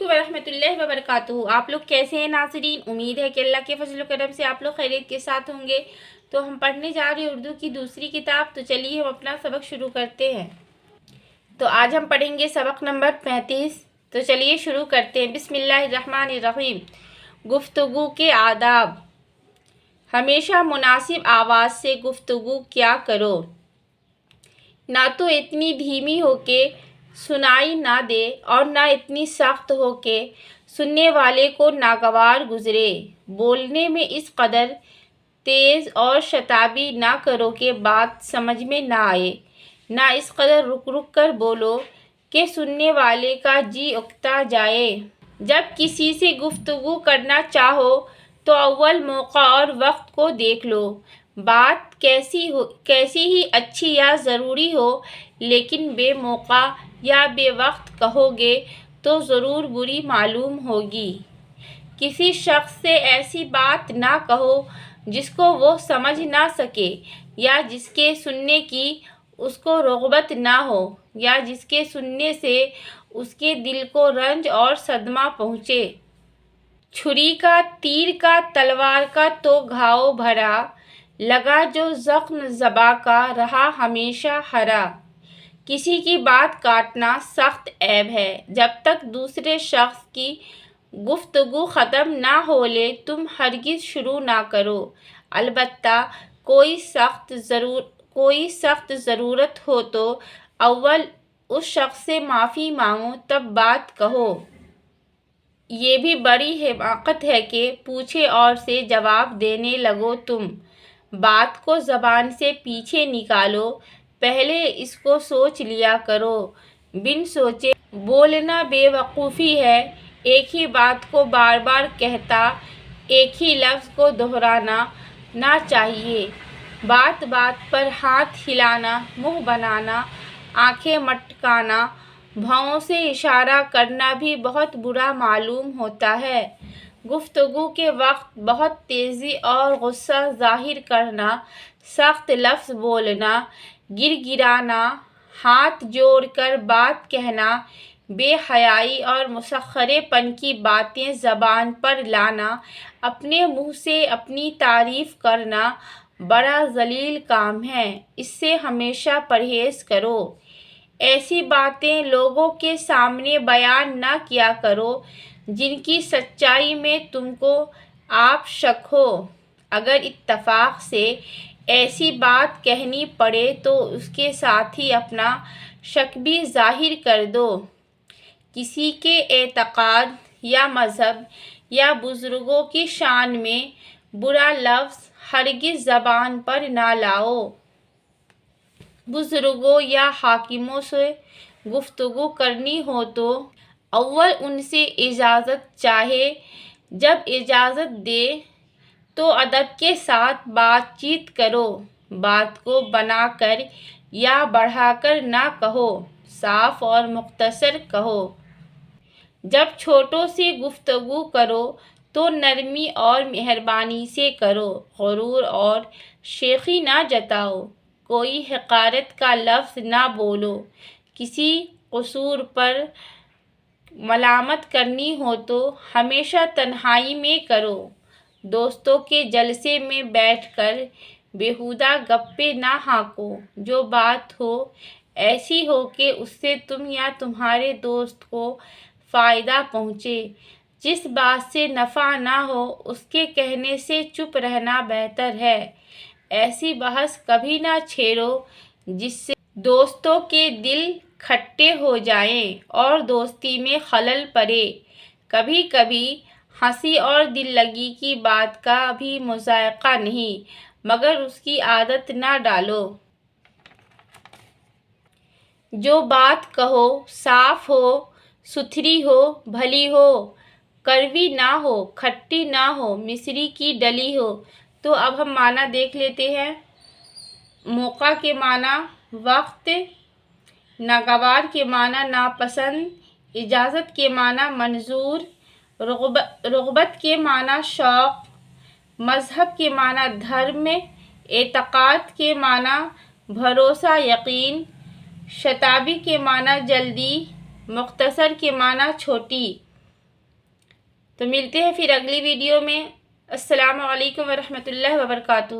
علیکم ورحمۃ اللہ وبرکاتہ۔ آپ لوگ کیسے ہیں ناظرین؟ امید ہے کہ اللہ کے فضل و کرم سے آپ لوگ خیریت کے ساتھ ہوں گے۔ تو ہم پڑھنے جا رہے ہیں اردو کی دوسری کتاب، تو چلیے ہم اپنا سبق شروع کرتے ہیں۔ تو آج ہم پڑھیں گے سبق نمبر 35۔ تو چلیے شروع کرتے ہیں۔ بسم اللہ الرحمن الرحیم۔ گفتگو کے آداب۔ ہمیشہ مناسب آواز سے گفتگو کیا کرو، نہ تو اتنی دھیمی ہو کہ سنائی نہ دے اور نہ اتنی سخت ہو کہ سننے والے کو ناگوار گزرے۔ بولنے میں اس قدر تیز اور شتابی نہ کرو کہ بات سمجھ میں نہ آئے، نہ اس قدر رک رک کر بولو کہ سننے والے کا جی اکتا جائے۔ جب کسی سے گفتگو کرنا چاہو تو اول موقع اور وقت کو دیکھ لو۔ بات کیسی ہی اچھی یا ضروری ہو، لیکن بے موقع یا بے وقت کہو گے تو ضرور بری معلوم ہوگی۔ کسی شخص سے ایسی بات نہ کہو جس کو وہ سمجھ نہ سکے، یا جس کے سننے کی اس کو رغبت نہ ہو، یا جس کے سننے سے اس کے دل کو رنج اور صدمہ پہنچے۔ چھری کا، تیر کا، تلوار کا تو گھاؤ بھرا، لگا جو زخم زباں کا رہا ہمیشہ ہرا۔ کسی کی بات کاٹنا سخت عیب ہے۔ جب تک دوسرے شخص کی گفتگو ختم نہ ہو لے تم ہرگز شروع نہ کرو۔ البتہ کوئی سخت ضرورت ہو تو اول اس شخص سے معافی مانگو، تب بات کہو۔ یہ بھی بڑی حماقت ہے کہ پوچھے اور سے جواب دینے لگو تم۔ بات کو زبان سے پیچھے نکالو، پہلے اس کو سوچ لیا کرو۔ بن سوچے بولنا بے وقوفی ہے۔ ایک ہی بات کو بار بار کہتا، ایک ہی لفظ کو دہرانا نہ چاہیے۔ بات بات پر ہاتھ ہلانا، منہ بنانا، آنکھیں مٹکانا، بھووں سے اشارہ کرنا بھی بہت برا معلوم ہوتا ہے۔ گفتگو کے وقت بہت تیزی اور غصہ ظاہر کرنا، سخت لفظ بولنا، گر گرانا، ہاتھ جوڑ کر بات کہنا، بے حیائی اور مسخرے پن کی باتیں زبان پر لانا، اپنے منہ سے اپنی تعریف کرنا بڑا ذلیل کام ہے۔ اس سے ہمیشہ پرہیز کرو۔ ایسی باتیں لوگوں کے سامنے بیان نہ کیا کرو جن کی سچائی میں تم کو آپ شک ہو۔ اگر اتفاق سے ایسی بات کہنی پڑے تو اس کے ساتھ ہی اپنا شک بھی ظاہر کر دو۔ کسی کے اعتقاد یا مذہب یا بزرگوں کی شان میں برا لفظ ہرگز زبان پر نہ لاؤ۔ بزرگوں یا حاکموں سے گفتگو کرنی ہو تو اول ان سے اجازت چاہے، جب اجازت دے تو ادب کے ساتھ بات چیت کرو۔ بات کو بنا کر یا بڑھا کر نہ کہو، صاف اور مختصر کہو۔ جب چھوٹوں سے گفتگو کرو تو نرمی اور مہربانی سے کرو، غرور اور شیخی نہ جتاؤ، کوئی حقارت کا لفظ نہ بولو۔ کسی قصور پر ملامت کرنی ہو تو ہمیشہ تنہائی میں کرو۔ دوستوں کے جلسے میں بیٹھ کر بیہودہ گپیں نہ ہانکو۔ جو بات ہو ایسی ہو کہ اس سے تم یا تمہارے دوست کو فائدہ پہنچے۔ جس بات سے نفع نہ ہو اس کے کہنے سے چپ رہنا بہتر ہے۔ ایسی بحث کبھی نہ چھیڑو جس سے دوستوں کے دل کھٹے ہو جائیں اور دوستی میں خلل پڑے۔ کبھی کبھی ہنسی اور دل لگی کی بات کا بھی مذائقہ نہیں، مگر اس کی عادت نہ ڈالو۔ جو بات کہو صاف ہو، ستھری ہو، بھلی ہو، کڑوی نہ ہو، کھٹی نہ ہو، مصری کی ڈلی ہو۔ تو اب ہم معنی دیکھ لیتے ہیں۔ موقع کے معنی وقت، ناگوار کے معنی ناپسند، اجازت کے معنی منظور، رغبت کے معنی شوق، مذہب کے معنی دھرم، اعتقاد کے معنی بھروسہ یقین، شتابی کے معنی جلدی، مختصر کے معنی چھوٹی۔ تو ملتے ہیں پھر اگلی ویڈیو میں۔ السلام علیکم ورحمۃ اللہ وبرکاتہ۔